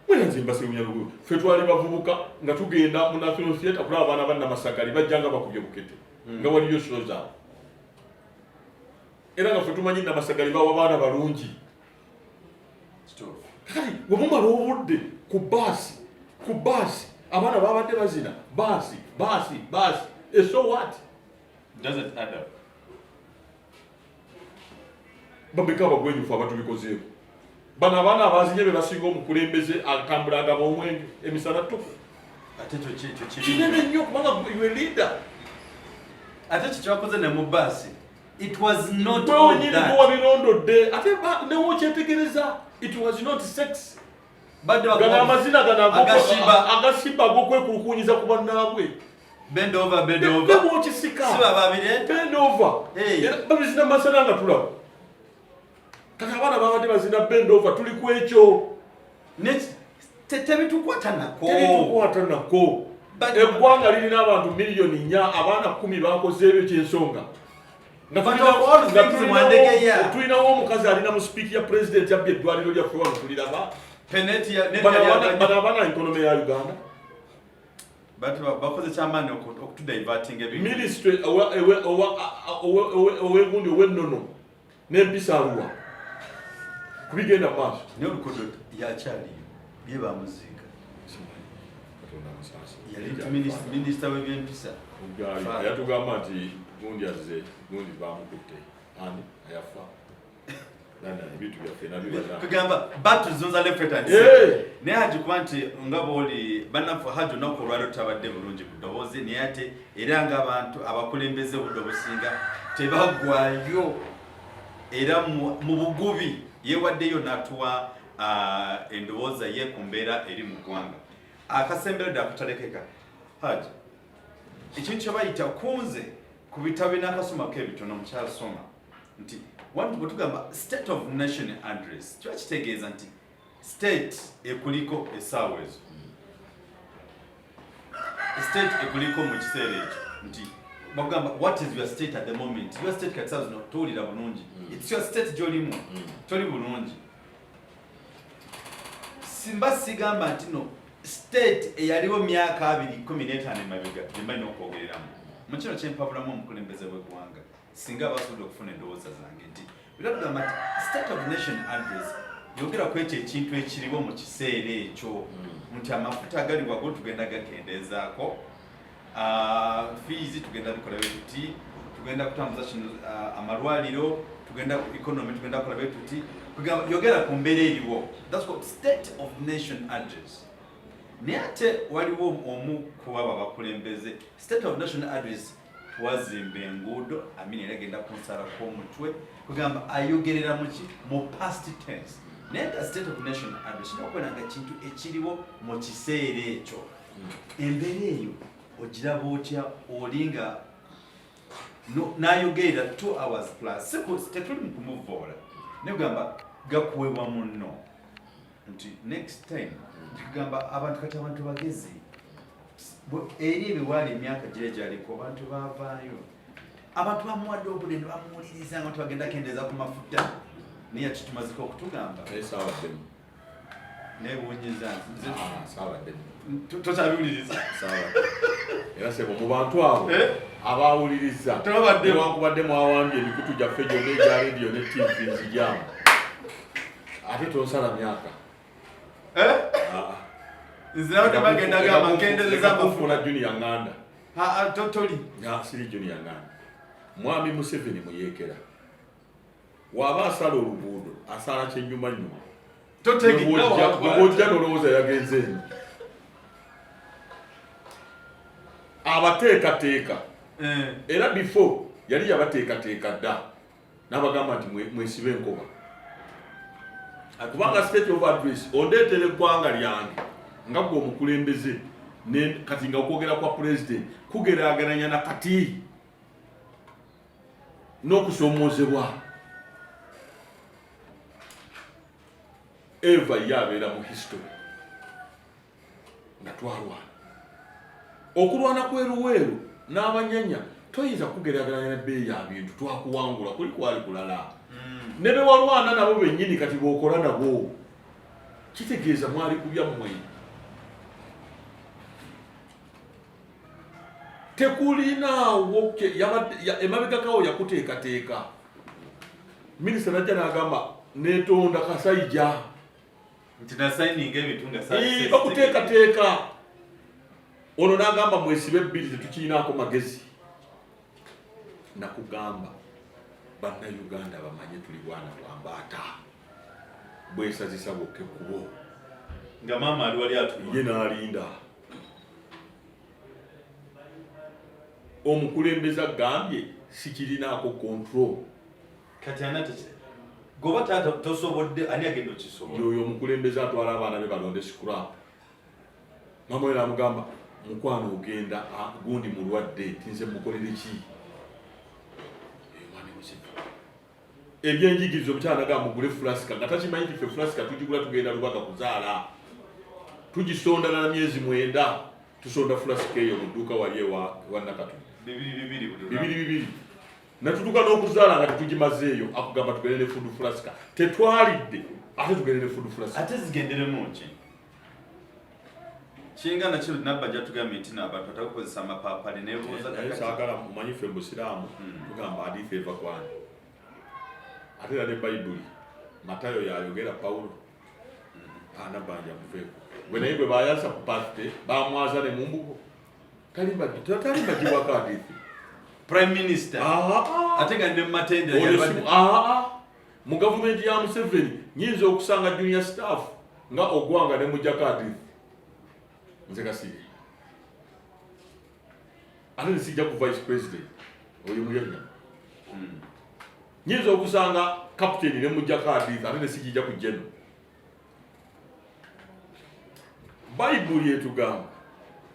mwena nze mbaseunyalugu ffe twali bavubuka nga tugenda mu National Theatre kulaba abaana bannamasagali bajjanga bakubye bukete nga waliyo show zaabwe era nga ffe tumanyi namasagali bawa baana balungi kati wemumala obudde ku baasi abaana babadde bazina baasi so what doesn't add up bameka abagwenyufu abatubikozeeko bano abaana abazinye be basinga omukulembeze atambula agaba omwenge emisana tufu ate ekyo kinene nnyo kubanga you a leader ate kikyakoze ne mu baasi it was not wabirondodde ate newo okyetegereza it was not sex gana amazina gana agasimba ag'okwekulukunyiza ku bannaabwe bend over Demo chisika. Siba babire. Bend over. Babizina masana nga tulaba. Kaka abana babadde bazina bend over tuli ku ekyo. Tebitukwata nako. Eggwanga lirina abantu miliyoni 4 abaana 10 bakoze ebyo kyensonga. Tulinawo omukazi alina mu sipiiki ya pulezidenti yabbye eddwaliro lyaffe wano tuliraba. Bano abaana economy ya Uganda. Bakoze kyamaanyi okutudiverting ebintu. Ministry owegundi ow'ennono n'empisa aluwa kubigenda maaso. Naye olukodo yakyaliyo bye bamuziika. Yali minisita w'ebyempisa. Yatugamba nti gundi azze gundi bamukutte ani ayafa. Kugamba battu zonza lefetansi naye hagikuba nti nga bwoli bannaffe hajjo nnaku olwaliro tabadde bulungi ku ddoboozi naye ate era ng'abantu abakulembeze budde obusinga tebaggwayo era mu bugubi yeewaddeyo n'atuwa endowooza ye ku mbeera eri mu ggwanga. Akasemberedde akutalekeka haji ekintu kye bayita kunze ku bitabo n'akasoma k'ebitono mukyasoma nti bwe tugamba state of nation address kiba kitegeeza nti state ekuliko essaawa ezo, state ekuliko mu kiseera ekyo nti bagamba what is your state at the moment. Your state kati saa zino towulira bulungi, it's your state gy'olimu toli bulungi. Simba sigamba nti no state eyaliwo myaka 2015 emabega gyembalina okwogereramu mu kino kyempabulamu omukulembeze w'eggwanga singa abasobodde okufuna endowooza zange nti biratugamba nti state of nation address yogera ku ekyo ekintu ekiriwo mu kiseera ekyo nti amafuta agali waggulu tugenda gakendeezaako, fees tugenda bikola bwe tuti, tugenda kutambuza kino amalwaliro, tugenda economy tugenda kukola bwe tuti, yogera ku mbeera eriwo. That's called state of nation address. Naye ate waliwo omu ku abo abakulembeze state of nation address wazimba enguudo amini era genda kunsalako omutwe kugamba ayogerera muki mu past tense. Naye nga state of nation address nokwenanga kintu ekiriwo mu kiseera ekyo. Embeera eyo ogiraba otya olinga nayogerera 2 hours plus tetuli mu kumuvoola naye kugamba gakuweebwa munno nti next time kugamba abantu kati abantu bagezi eri ebiwaala emyaka gire gyaliko abantu baavaayo abantu bamuwadde obudde ne bamuwuliriza nga tubagenda kendeeza ku mafuta naye yakitumazika okutugamba nebuunyiza tokyabiwuliriza era sebo mu bantu abo abawuliriza newankubadde mwawambye emikutu gyaffe gyonna egya rediyo ne tv nzigyamu ate tonsala myaka nzirabatemagenda junior nganda totoli siri junior nganda mwami Museveni muyeekera waba asala oluguudo asala kyenyumanyuma ojja nolowooza yagenze eno abateekateeka era before yali yabateekateeka dda n'abagamba nti mwesibe enkoba kubanga state of address ondeetera eggwanga lyange nga gwe omukulembeze kati nga okwogera kwa president kugeraageranya na kati n'okusoomoozebwa eva yabeera mu history nga twalwana okulwana kweruweeru n'abanyanya toyinza kugeraageranya nebbeeyi ya bintu twakuwangula kuli kwali kulala ne bewalwana nabo bennyini kati bw'okola nabo kitegeeza mwali kubya mmwe tekulinaawo emabegakawo yakuteekateeka minisita najja n'agamba neetonda kasayija nti nasaininga ebintu nga bakuteekateeka ono n'agamba mwesibe ebbiri tetukirinaako magezi nakugamba bannayuganda bamanye tuli bwana bwambaata bwesazisa bwokke kubo nga maama ali wali atuma ye n'alinda omukulembeze agambye sikirinaako control kati anate goba taata tosobodde ani agenda okisobola yoyo omukulembeze atwala abaana be balonde scrap mama era amugamba mukwano ogenda gundi mulwadde tinze mukolere ki ebyenjigirizo omukyala naga mugule flasika nga takimanyi tife flasika tugigula tugenda Lubaga kuzaala tugisonda na myezi 9 tusonda flasika eyo mu dduuka wali ewa Nakatu bibiri natutuka n'okuzaala nga tetugimazeeyo akugamba tugende ne food flasika tetwalidde ate tugende ne food flasika ate zigenderemu ki kinga nakyo nabajja tugamba nti n'abantu batakukozesa amapapali nebuuza saagala mumanyi ffe Busiraamu tugamba hadithi eva kwani ate era ne Bayibuli Matayo yayogera Pawulo Nabanja muveeko bwe naye bwe bayasa ku pasite bamwaza ne mumbuko talimbagiwako hadithi Prime Minister ate nga ne matendera mu gavumenti ya Museveni nyinza okusanga junior staff nga ogwanga ne mujjako hadithi nze kasiri ate nisijja ku vice president oyo Mulyanyama nyinza okusanga captain ne mujjako hadithi ate nisijja ku general Bayibuli etugamba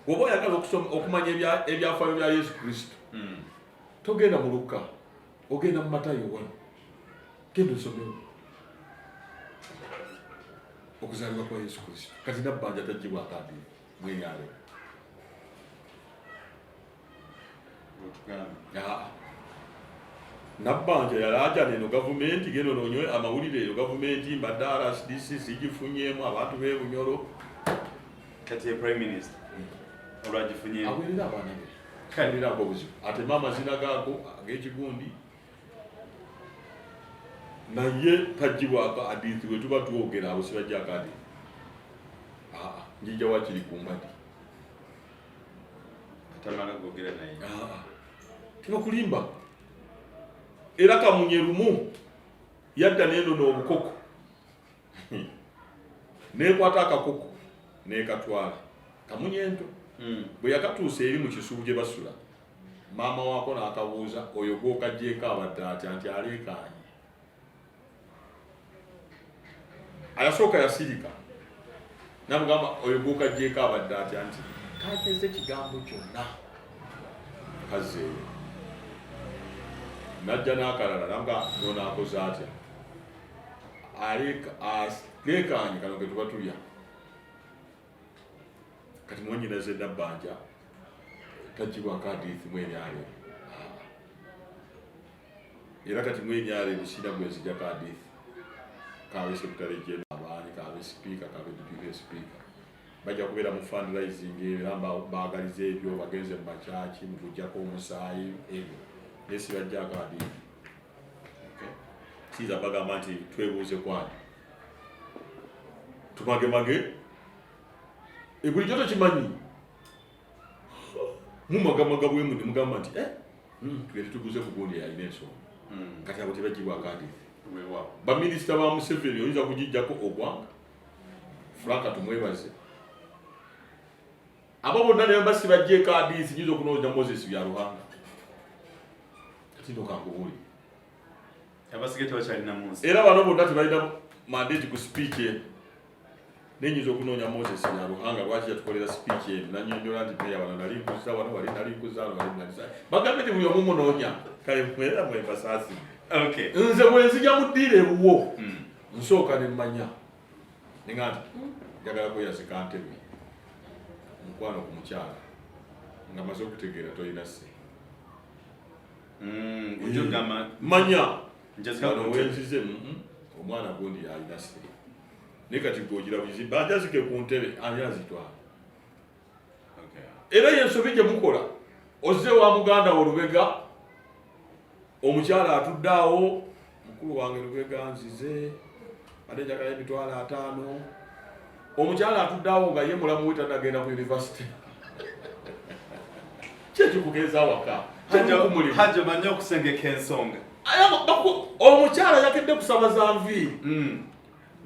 bw'oba oyagala okumanya ebyafaayo bya Yesu Kristo togenda mu Luka ogenda mu Matayo 1 genda osomewo okuzaalibwa kwa Yesu Kristo kati Nabbanja taggyibwako hadithi mwenyale Nabbanja yalaja neno gavumenti geno nonywe amawulire eyo gavumenti mbadde RSDC sigifunyemu abantu b'Ebunyoro kati Prime Minister olwagifunyemu awulira abaana be kalira akobuzibu ate mama zinagaako ag'ekigundi naye taggyibwako hadithi bwe tuba twogera abo sibajjako hadithi njijja wakiri ku mbadi atamala gwogera naye tibakulimba era kamunye lumu yadda neno n'obukoko nekwata akakoko nekatwala kamunye ento bwe yakatuusa eri mu kisubu gye basula maama waako n'akabuuza oyo gw'okaggyeko abadde atya nti aleekaanye ayasooka yasirika namugamba oyo gw'okaggyeko abadde atya nti kakeze kigambo kyonna kazeeyo najja n'akalala namuga noonaakoze atya aleekaanye kano ke tuba tulya kati mwanyinaze Nabbanja taggyibwako hadithi mwenyale era kati mwenyale bisina gwezijjako hadithi kabe sekretary general abaani kabe speaker kabe deputy speaker bajja kubeera mu fundraising era baagaliza ebyo bagenze mu makyaki mu kuggyako omusaayi ebyo nesi bajjako hadithi siiza bagamba nti twebuuze kwani tumagemage buli kyoto kimanyi mumagamaga bwemu ne mugamba nti tugende tuguze ku gundi yalina ensonga kati abo tebaggyibwako hadithi baminisita ba Museveni oyinza kugijjako ogwanga Franka tumwebaze abo bonna naye mbasi bajjeeko hadithi nyinza okunoonya Moses bya Ruhanga kati ndokangubuuli abasige tebakyalina munsi era bano bonna tebalina mandate ku speech nenyinza okunoonya Moses bya Ruhanga lwaki yatukolera speech eno nanyonyola nti peya wano nali nkuza wano wali nali nkuzaalo wali nali bagambe nti buli omu munoonya kale mwera mwebasaasi nze bwe nzija muddiira ebuwo nsooka ne mmanya ninga nti njagala kweyazika ntebe mukwano ku mukyala nga maze okutegeera tolina sse manya wano wenzize omwana gundi alina sse naye kati gwogira buzibu ajazike ku ntebe ani azitwala era yensobi gye mukola ozze wa muganda wo Lubega omukyala atudde awo mukulu wange Lubega nzize ate njagala emitwalo 5 omukyala atudde awo nga ye mulamu we tanagenda ku university kyekikugenza waka hajjo manya okusengeka ensonga omukyala yakedde kusaba za nviiri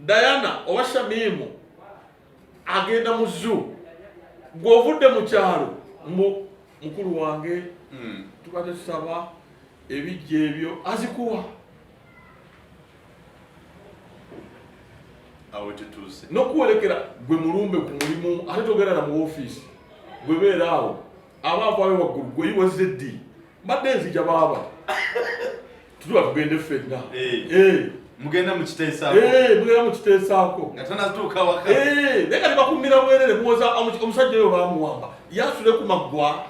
Diana owa Shamimu agenda mu zoo gw'ovudde mu kyalo mukulu wange tubadde tusaba ebijja ebyo azikuwa awo kituuse n'okuwolekera gwe mulumbe ku mulimu ate togenda na mu ofiisi gwe beeraawo abaavaayo waggulu gwe yiwaze ddi mbadde nzija baaba tutuba tugende ffenna mugenda mukiteesaako nga tanatuuka waka naye kati bakumira bwerere muwoza omusajja oyo baamuwamba yasule ku maggwa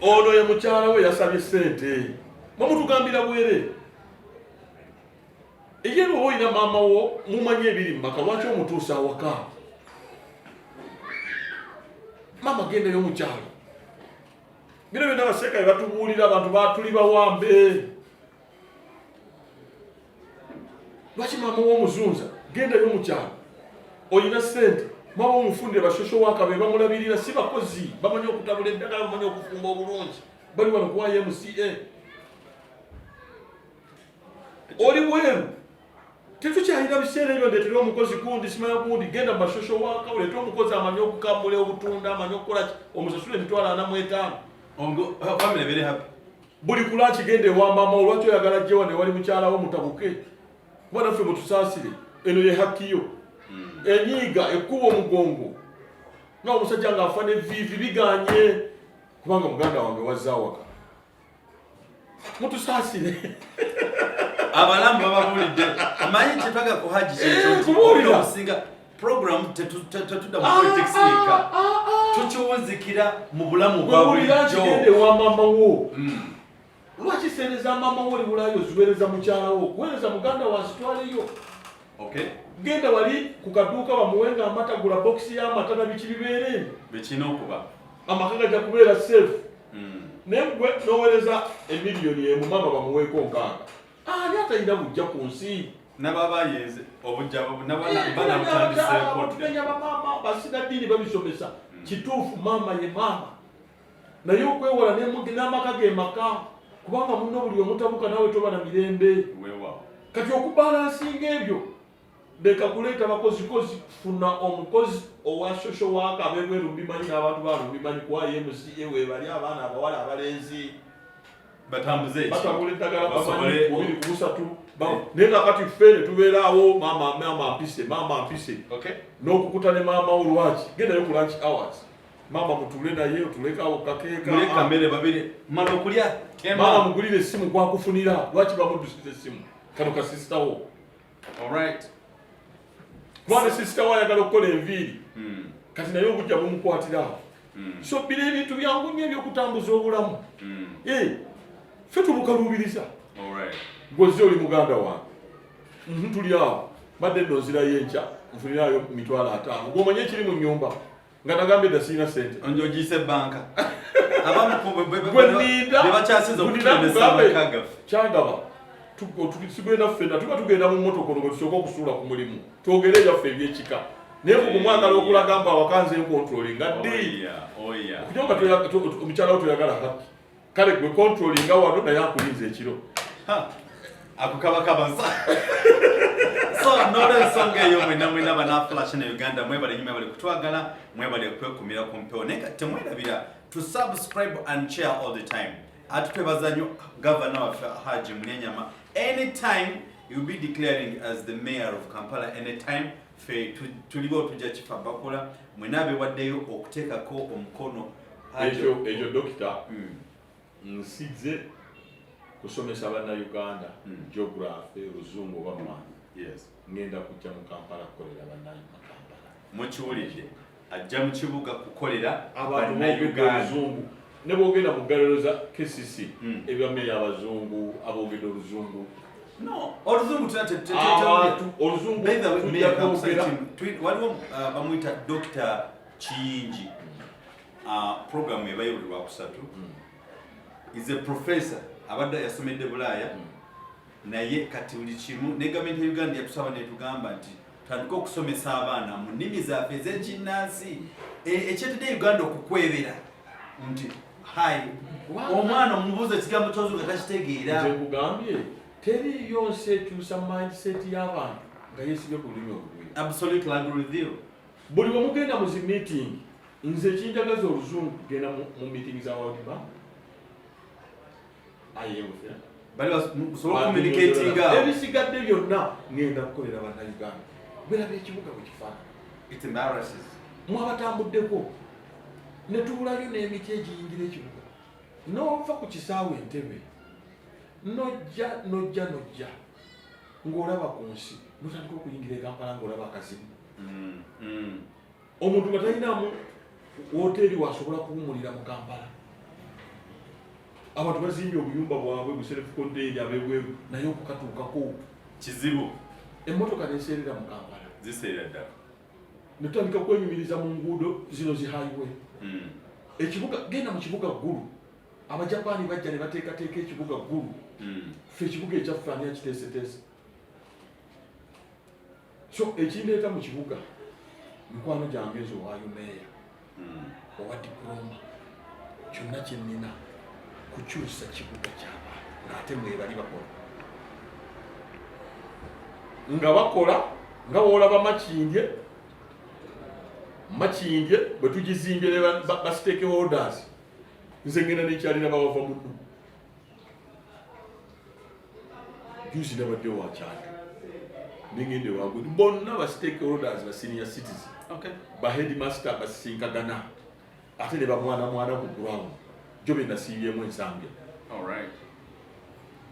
ono ye mukyala we yasabye ssente bamutugambira bwerere ye lwoba olina maama wo mumanye ebiri mu maka lwaki omutuusa awaka maama gendayo omukyalo bino byonna baseka batubuulira abantu batuli bawambe lwaki maama w'omuzunza gendayo omukyalo olina ssente maama w'omufundire bashosho waka be bamulabirira si bakozi bamanyi okutabula eddagala bamanyi okufumba obulungi bali wano kuwa MCA oli bweru tetukyalina biseera ebyo ndeetera omukozi gundi simanya gundi genda mu bashosho waka oleete omukozi amanyi okukambula obutunda amanyi okukolaki omusasula emitwalo 45 buli kula kigende ewa maama olwaki oyagala jjewa ne wali mukyalawo mutabuke kuba naffe mutusaasire eno ye hakkiyo enyiiga ekkuba omugongo nga omusajja ng'afa neviivi biganye kubanga muganda wange wazaawaka mutusaasire abalamu bababulidde amanyi kyetwaga ku haji kyekyokusinga program tetudda mu politics yekka tukiwunzikira mu bulamu bwa bulijjo wa maama wo lwaki sente za maama wo oli bulaayo ziweereza mukyalawo kuweereza muganda wansitwaleyo genda wali ku kaduuka bamuwenga amata gula bokisi y'amata na biki bibeere bekina okuba amaka gajja kubeera safe naye gwe n'oweereza emiliyoni emu maama bamuweeko 6 ani atalina bujja ku nsi nababa yenze obujja banabutandiseko tumenya bamaama basinaddiini babisomesa kituufu maama ye maama naye okwewola n'amaka ge maka kubanga munno buli omutabuka nawe toba na mirembe kati okubalansinga ebyo leka kuleeta bakozikozi funa omukozi owa shosho waka abebweru mbimanyi n'abantu baalu mbimanyi kuwa MCA webali abaana abawala abalenzi batambuze batambula eddagala bamanyi 2 naye nga kati ffe ne tubeeraawo maama mpise n'okukuta ne maama wo lwaki gendayo ku lunch hours maama mutule naye otulekaawo kakeeka mala okulya maama mugulire essimu kwakufunira lwaki bamuddusiza essimu kano ka sisitawo kuba ne sisitawo ayagala okukola enviiri kati naye obujja bumukwatirawo so bino ebintu byangu nnyo ebyokutambuza obulamu ffe tumukaluubiriza gwoze oli muganda wange tuli awo badde nno nzirayo enkya nfunirayo mitwalo 5 gwomanye ekiri mu nnyumba nga nagambye dda sirina sente onjogise banka kyagaba tugenda ffenna tuba tugenda mu mmotoka olwo tusooka okusuula ku mulimu twogere ebyaffe ebyekika naye kumwagala okulaga mba awakanze enkontrolinga ddi okunyonga omukyalawo toyagala haki kale gwe kontrolinga wano naye akulinza ekiro akukabakabaza so nolwensonga eyo mwena banaflash ne Uganda mwebale nnyo mwebale kutwagala mwebale kwekumira ku mpewo naye kati temwerabira to subscribe and share all the time atutwebaza nnyo governor waffe Haji Mulyanyama anytime he will be declaring as the mayor of Kampala anytime fe tuliwo tujja kifa bakola mwena abewaddeyo okuteekako omukono ekyo dokita nsize kusomesa bannayuganda geography oluzungu oba maanyi ngenda kujja mu Kampala kukolera bannayi mu Kampala mukiwulidde ajja mu kibuga kukolera bannayuganda oluzungu ne boogenda mu ggalero za KCC ebyameeya abazungu aboogedde oluzungu oluzungu oluzungu waliwo bamuyita Dr. Kiyingi program ebayobulirwa kusatu is a professor abadde yasomedde Bulaaya naye kati buli kimu ne gavumenti ya Uganda yatusaba netugamba nti tandika okusomesa abaana mu nnimi zaffe ez'ekinnansi ekyetedde Uganda okukwebera nti hayi omwana omubuuza ekigambo ky'oluzungu takitegeera nkugambye teriyo nsi ekyusa mindset y'abantu nga yeesibye ku lulimi olulwira absolutely agree with you buli bwe mugenda mu zi meeting nze ekinjagaza oluzungu genda mu meeting za World Bank ebisigadde byonna ngenda kukolera bannayuganda beraba ekibuga bwe kifaanana mwabatambuddeko ne tubulayo n'emiti egiyingira ekibuga n'ova ku kisaawe Entebbe nojja ng'olaba ku nsi notandika okuyingira e Kampala ng'olaba akazibu. Omuntu nga talinamu woteeri wasobola kuwumulira mu Kampala. Abantu bazimbye obuyumba bwabwe buserefukoddeeri ab'ebweru naye okukatuukako kizibu. Emmotoka neeseerera mu Kampala. Ziseera ddala. Netutandika kwenyumiriza mu nguudo zino zi highway. Ekibuga genda mu kibuga ggulu. Abajapaani bajja ne bateekateeka ekibuga ggulu. Ffe ekibuga ekyaffe ani akiteeseteese. So ekindeeta mu kibuga mikwano gyange ezo owaayo meeya owa diploma kyonna kye nnina kukyusa kibuga ky'abantu ng'ate mwebali bakola nga bakola nga woolaba makindye bwe tugizimbye ne ba stakeholders nze ngenda nekyalira bawava munno juzi nabadde wakyali ningende wagwe bonna ba stakeholders ba senior citizens ba headmaster basinkagana ate ne bamwana ku ground jo be nasibyemu ensambya.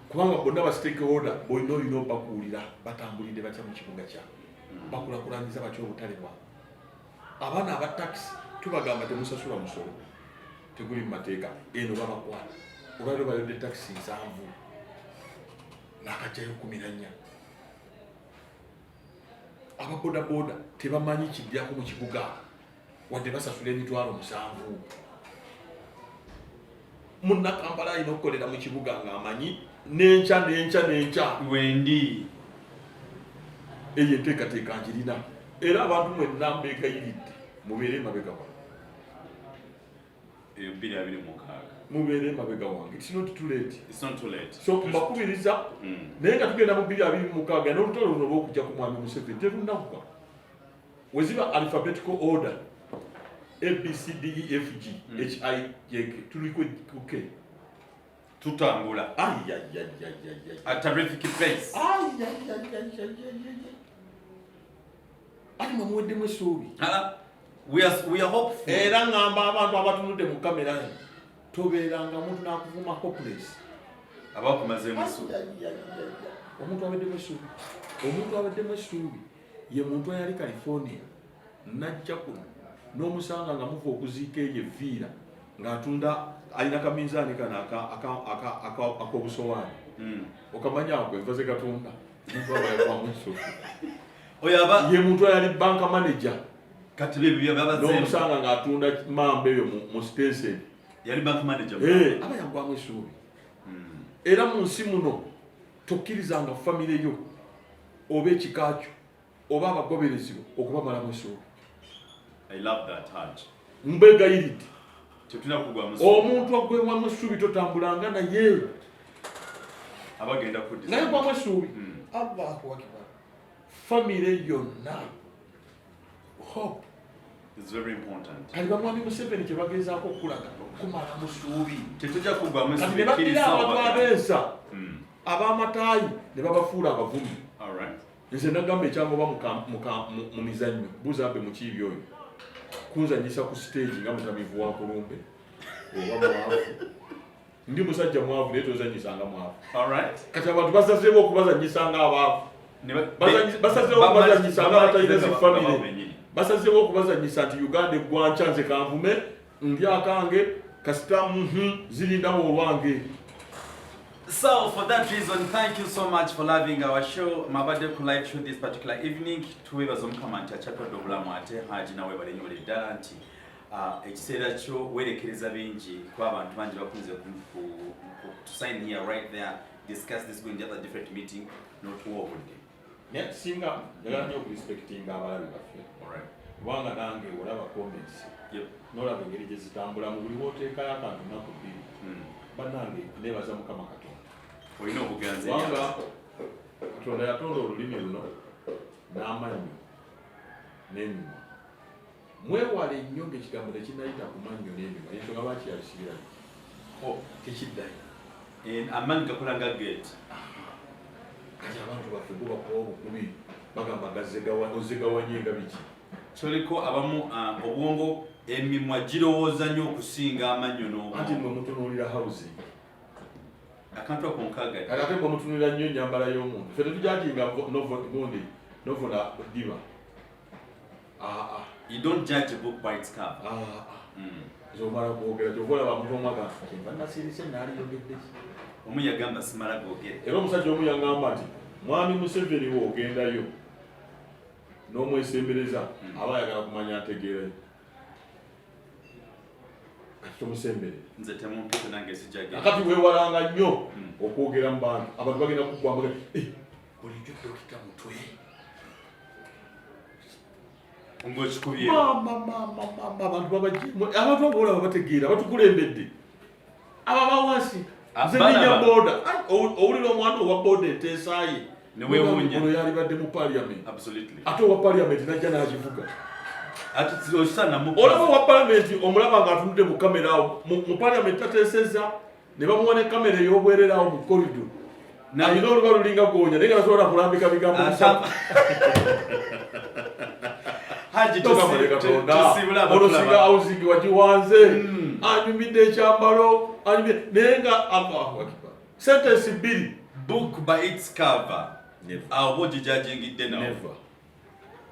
Kubanga bonna ba stakeholder boyina olina obakuulira batambulidde batya mu kibuga kyabwe bakulakulanyiza batya obutale bwabwe. Abaana aba taxi tubagamba temusasula musolo teguli mu mateeka eno babakwata olwaliro bayodde taxi 7 n'akajjayo 14. Ababodaboda tebamanyi kiddako mu kibuga wadde basasula emitwalo 7. Munna Kampala alina okukolera mu kibuga ng'amanyi n'enkya wendi eyo enteekateeka njirina era abantu mwenna mbeegayiridde mubeere emabega wange. Eyo 226 mubeere emabega wange. It's not too late. So mbakubiriza naye nga tugenda mu 226 n'olutalo luno olw'okujja ku mwami Museveni terunnagwa. Weziba alphabetical order ABCDEFG HIJK tuliko kuke tutambula at a terrific pace. Ali mwamuwedde mwesuubi. We are hopeful. Era ngamba abantu abatunudde mu kamera tobeeranga muntu n'akuvuma hopeless. Abakumaze mwesuubi. Omuntu abadde mwesuubi ye muntu ayali California najja kuno n'omusanga nga muva okuziika eyo evviira ng'atunda alina kaminzaani kano ak'obusowaani. Okamanyako enva ze gatunda muntu abayakwamusuubi. Ye muntu ayali banka manager n'omusanga ng'atunda mamba eyo mu station yali bank manager. Aba yagwamu essuubi. Era mu nsi muno tokkirizanga famire yo oba ekika kyo oba abagoberezibwa okubamalamu essuubi. I love that heart. Mbegayiridde omuntu agwewamu essuubi totambulanga naye abagenda naye gwamu essuubi. Allahu akbar. Famire yonna hope is very important. Kali bamwami Museveni kye bagezaako okulaga kumalamu essuubi. Tetujja kugwamu essuubi. Ne baddira abantu abeesa ab'amataayi ne babafuula abavumi. Nze nagamba ekyangoba mu mizannyo buzabe mu kiibi oyo kunzanyisa ku stage nga mutamivu wa kulumbe oba mwavu. Ndi musajja mwavu naye tozanyisanga mwavu. Kati abantu basazeewo okubazanyisa ng'abaavu. Basazeewo okubazanyisa ng'abatalina zifamire. Basazeewo okubazanyisa nti Uganda eggwanca nze kanvume ndi akange kasita zirindawo olwange. So for that reason, thank you so much for loving our show. Mabade ku live show this particular evening. Tuwebaza omukama nti akyatwadde obulamu ate haji nawe balenyola eddala nti ekiseera kyo werekereza bingi kuba abantu bangi bakunze to sign here right there, discuss this going to other different meeting, not wobudde. Yeah, singa njagala nnyo okurespectinga abalabi baffe. Kubanga nange olaba comments. N'olaba engeri gye zitambula mu buli wooteekayo akantu nnaku bbiri. Bannange neebaza Mukama Katonda. Olina obuganzi Katonda yatonda olulimi luno n'amannyo n'emimwa. Mwewale nnyo ng'ekigambo tekinnayita ku mannyo n'emimwa ensonga lwaki yabisibira tekiddayo. Amanyi gakola nga gate. Kati abantu baffe bo bakuwa obukubi bagamba ozegawanye nga biki. toliko abamu obwongo emimwa girowooza nnyo okusinga amannyo n'obwongo. Anti mwe mutunuulira housing. Akantu ako nkaaga. Kati ate mwe mutunuulira nnyo ennyambala y'omuntu. Ffe tetujajinga novuna ddiba. You don't judge a book by its cover. Zomala kwogera kyovola bamuntu omwaga nti nasirise naaliyogedde. Omu yagamba simala googere. Era omusajja omu yagamba nti mwami Museveni w'ogendayo n'omwesembereza aba ayagala kumanya ategeerayo. Kati tomusembere. Nze temumpite nange sijagera. Akati weewalanga nnyo okwogera mu bantu. Abantu bagenda kukwambaga bulijjo dokita mutwe. Ng'okikubye. Abantu abaola babategeera batukulembedde. Aba bawansi. Nze ninya boda. Owulira omwana owa boda enteesaaye. Neweewuunya. Ono yalibadde mu parliament. Absolutely. Ate owa parliament najja n'agivuga. Ati osana mu. Olaba owa parliament omulaba ng'atunudde mu kamera awo. Mu parliament tateesezza ne bamuwa ne kamera ey'obwerere awo mu korido. Alina oluba lulinga goonya naye nga tasobola kulambika bigambo bisatu. Olusinga housing wagiwanze anyumidde ekyambalo naye nga sentence bbiri. Book by its cover. Awo gijajingidde nawo.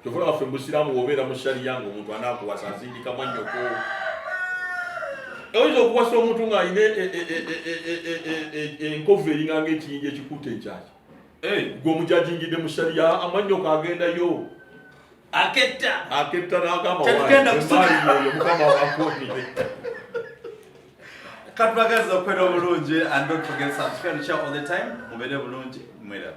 Kyovola waffe mu busiraamu bw'obeera mu shariya ng'omuntu anaakuwasa asindika mwannyoko. Oyinza okuwasa omuntu ng'alina enkovu eringanga ekiyinja ekikutte ekyaki. Gw'omujajingidde mu shariya amwannyoko agendayo. Aketta n'agamba wayo mukama wakonile. Katwagaza okwera obulungi and don't forget subscribe to share all the time. Mubere bulungi mwera.